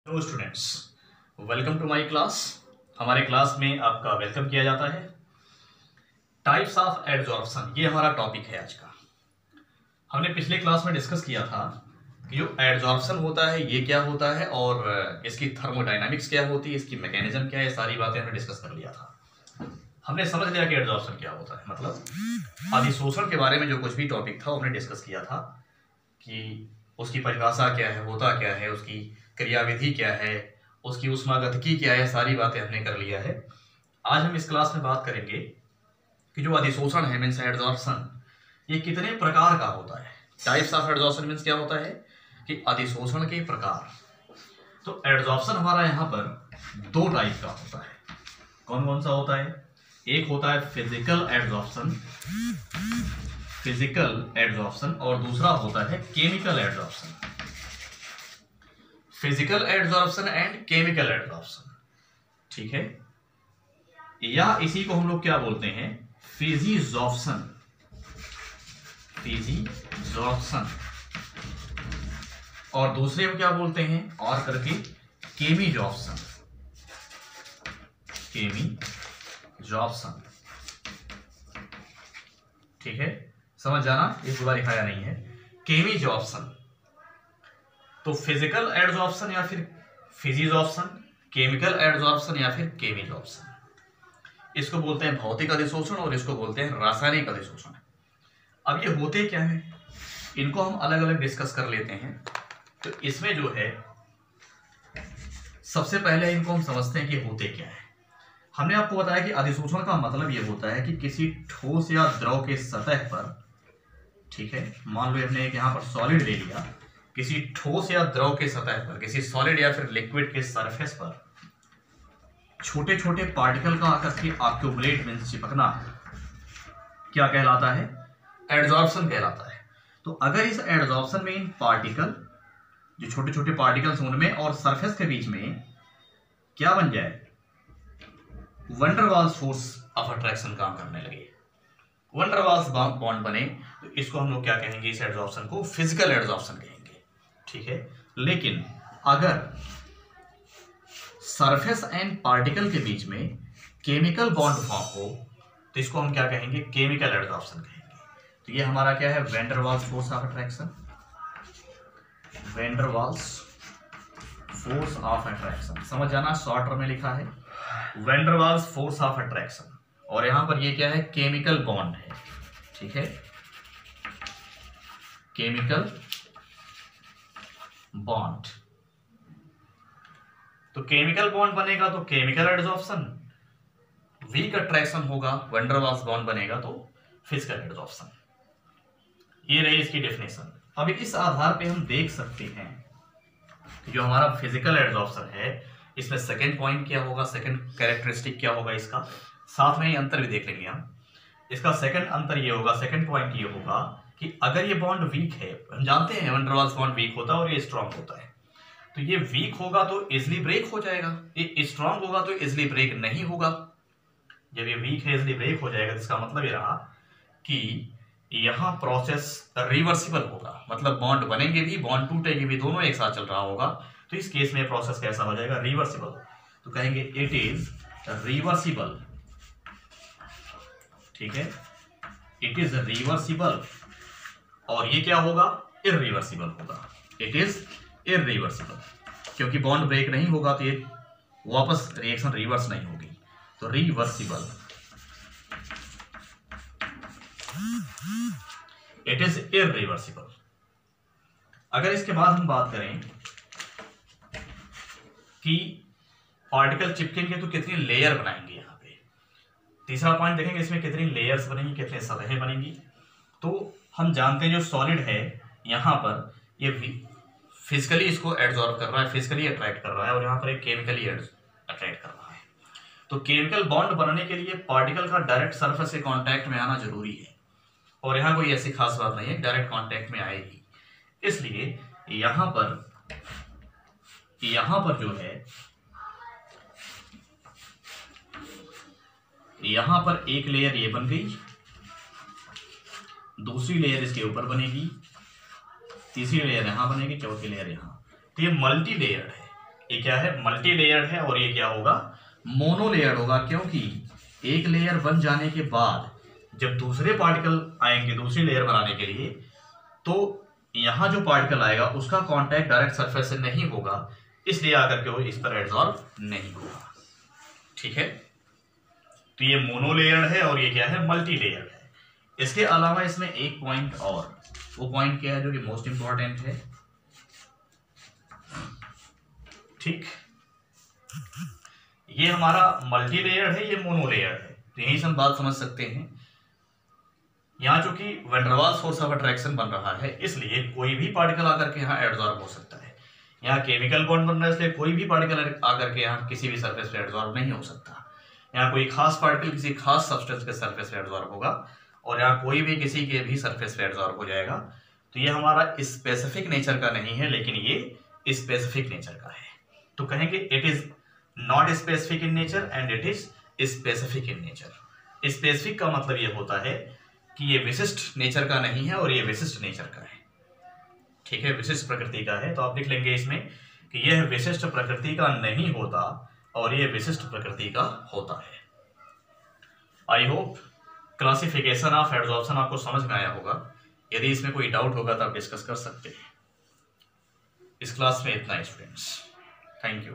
Hello students, welcome to my class. हमारे class में आपका वेलकम किया जाता है। टाइप्स ऑफ एडजॉर्प्शन, ये हमारा टॉपिक है आज का। हमने पिछले क्लास में डिस्कस किया था कि जो एडजॉर्प्शन होता है ये क्या होता है और इसकी थर्मोडायनामिक्स क्या होती है, इसकी मैकेनिज्म क्या है, सारी बातें हमने डिस्कस कर लिया था। हमने समझ लिया कि एडजॉर्प्शन क्या होता है, मतलब अधिशोषण के बारे में जो कुछ भी टॉपिक था हमने डिस्कस किया था कि उसकी परिभाषा क्या है, होता क्या है, उसकी क्रियाविधि क्या है, उसकी ऊष्मागतिकी क्या है, सारी बातें हमने कर लिया है। आज हम इस क्लास में बात करेंगे कि जो अधिशोषण है मीन्स एडजॉर्प्शन, ये कितने प्रकार का होता है। टाइप्स ऑफ एडजॉर्प्शन मीन्स क्या होता है कि अधिशोषण के प्रकार। तो एडजॉर्प्शन हमारा यहाँ पर दो टाइप का होता है। कौन कौन सा होता है? एक होता है फिजिकल एडजॉर्प्शन और दूसरा होता है chemical adsorption. Physical adsorption and chemical adsorption, ठीक है। या इसी को हम लोग क्या बोलते हैं? फिजिजॉर्प्शन। और दूसरे को क्या बोलते हैं और करके? केमिजॉर्प्शन। ठीक है, समझ जाना, इस बार लिखाया नहीं है। केमिजॉर्प्शन तो फिजिकल एडजॉर्प्शन या फिर फिजिजॉर्प्शन, केमिकल एडजॉर्प्शन या फिर केमिजॉर्प्शन। इसको बोलते हैं भौतिक अधिशोषण और इसको बोलते हैं रासायनिक अधिशोषण। अब ये होते क्या है, इनको हम अलग अलग डिस्कस कर लेते हैं। तो इसमें जो है सबसे पहले इनको हम समझते हैं कि होते क्या है। हमने आपको बताया कि अधिशोषण का मतलब ये होता है कि किसी ठोस या द्रव के सतह पर, ठीक है, मान लो हमने एक यहाँ पर सॉलिड ले लिया, किसी ठोस या द्रव के सतह पर, किसी सॉलिड या फिर लिक्विड के सरफेस पर छोटे छोटे पार्टिकल का आकर के एक्यूमुलेट मींस चिपकना क्या कहलाता है? एडजॉर्प्शन कहलाता है। तो अगर इस एडजॉर्प्शन में इन पार्टिकल, जो छोटे छोटे पार्टिकल्स उनमें और सरफेस के बीच में क्या बन जाए? Van der Waals force of attraction काम करने लगे, वैन डर वाल्स बॉन्ड बने, तो इसको हम लोग क्या कहेंगे? इस एडजॉर्प्शन को फिजिकल एडजॉर्प्शन कहेंगे, ठीक है। लेकिन अगर सरफेस एंड पार्टिकल के बीच में केमिकल बॉन्ड फॉर्म हो तो इसको हम क्या कहेंगे? केमिकल एडजॉर्प्शन कहेंगे। तो ये हमारा क्या है? Van der Waals force of attraction. Van der Waals force of attraction, समझ जाना, शॉर्ट टर्म में लिखा है van der Waals force of attraction. और यहां पर ये क्या है? केमिकल बॉन्ड है, ठीक है, केमिकल बॉन्ड। तो केमिकल बॉन्ड बनेगा तो केमिकल एडजॉर्प्शन, वीक अट्रैक्शन होगा, वैन डर वाल्स बॉन्ड बनेगा तो फिजिकल एडजॉर्प्शन। ये रही इसकी डेफिनेशन। अब इस आधार पे हम देख सकते हैं कि जो हमारा फिजिकल एडजॉर्प्शन है इसमें सेकंड पॉइंट क्या होगा, सेकंड कैरेक्टरिस्टिक क्या होगा इसका, साथ में ही अंतर भी देख लेंगे हम। इसका सेकंड अंतर ये होगा, सेकंड पॉइंट ये होगा कि अगर ये बॉन्ड वीक है, हम जानते हैं van der Waals bond weak होता है और ये स्ट्रांग होता है, तो ये वीक होगा तो इजिली ब्रेक हो जाएगा, ये स्ट्रांग होगा तो इजिली ब्रेक नहीं होगा। जब ये वीक है इजिली ब्रेक हो जाएगा, इसका मतलब ये रहा कि यहां प्रोसेस रिवर्सिबल होगा, मतलब बॉन्ड बनेंगे भी, बॉन्ड टूटेंगे भी, दोनों एक साथ चल रहा होगा। तो इस केस में प्रोसेस कैसा हो जाएगा? रिवर्सिबल। तो कहेंगे इट इज रिवर्सिबल, ठीक है, इट इज रिवर्सिबल। और ये क्या होगा? इरिवर्सिबल होगा, इट इज इरिवर्सिबल, क्योंकि बॉन्ड ब्रेक नहीं होगा तो ये वापस रिएक्शन रिवर्स नहीं होगी, तो रिवर्सिबल, इट इज इरिवर्सिबल। अगर इसके बाद हम बात करें कि पार्टिकल चिपकेंगे तो कितनी लेयर बनाएंगे, यहां पे तीसरा पॉइंट देखेंगे, इसमें कितनी लेयर्स बनेंगी, कितने सतहें बनेंगी। तो हम जानते हैं जो सॉलिड है यहां पर ये फिजिकली इसको एब्जॉर्ब कर रहा है, फिजिकली अट्रैक्ट कर रहा है, और यहाँ पर एक केमिकली अट्रैक्ट कर रहा है। तो केमिकल बॉन्ड बनने के लिए पार्टिकल का डायरेक्ट सरफेस से कांटेक्ट में आना जरूरी है, और यहाँ कोई ऐसी खास बात नहीं है, डायरेक्ट कांटेक्ट में आएगी। इसलिए यहाँ पर जो है, यहाँ पर एक लेयर ये बन गई, दूसरी लेयर इसके ऊपर बनेगी, तीसरी लेयर यहां बनेगी, चौथी लेयर यहां। तो ये मल्टी लेयर्ड है, ये क्या है, मल्टी लेयर्ड है, और ये क्या होगा, मोनोलेयर्ड होगा, क्योंकि एक लेयर बन जाने के बाद जब दूसरे पार्टिकल आएंगे दूसरी लेयर बनाने के लिए, तो यहां जो पार्टिकल आएगा उसका कांटेक्ट डायरेक्ट सरफेस से नहीं होगा, इसलिए आकर के वो इस पर एब्जॉर्ब नहीं होगा। ठीक है, तो ये मोनोलेयर्ड है और ये क्या है, मल्टी लेयर्ड है। इसके अलावा इसमें एक पॉइंट और, वो पॉइंट क्या है जो कि मोस्ट इंपॉर्टेंट है। ठीक, ये हमारा मल्टी लेयर्ड है, ये मोनोलेयर्ड है, तो यहीं से हम बात समझ सकते हैं। यहाँ जो कि van der Waals force of attraction बन रहा है, इसलिए कोई भी पार्टिकल आकर के यहाँ एब्जॉर्ब हो सकता है। यहाँ केमिकल बॉन्ड बन रहा है, इसलिए कोई भी पार्टिकल आकर के यहाँ किसी भी सरफेस पे एब्जॉर्ब नहीं हो सकता। यहाँ कोई खास पार्टिकल किसी खास सब्सटेंस के सरफेस पे एब्जॉर्ब होगा, और यहाँ कोई भी किसी के भी सरफेस पे एब्जॉर्ब हो जाएगा। तो ये हमारा स्पेसिफिक नेचर का नहीं है, लेकिन ये स्पेसिफिक नेचर का है। तो कहेंगे it is not specific in nature and it is specific in nature. Specific का मतलब ये होता है कि ये विशिष्ट नेचर का नहीं है और ये विशिष्ट नेचर का है। ठीक है, विशिष्ट प्रकृति का है, तो आप लिख लेंगे इसमें कि यह विशिष्ट प्रकृति का नहीं होता और ये विशिष्ट प्रकृति का होता है। I hope classification of absorption आपको समझ में आया होगा। यदि इसमें कोई डाउट होगा तो आप डिस्कस कर सकते हैं। इस क्लास में इतना स्टूडेंट्स, थैंक यू।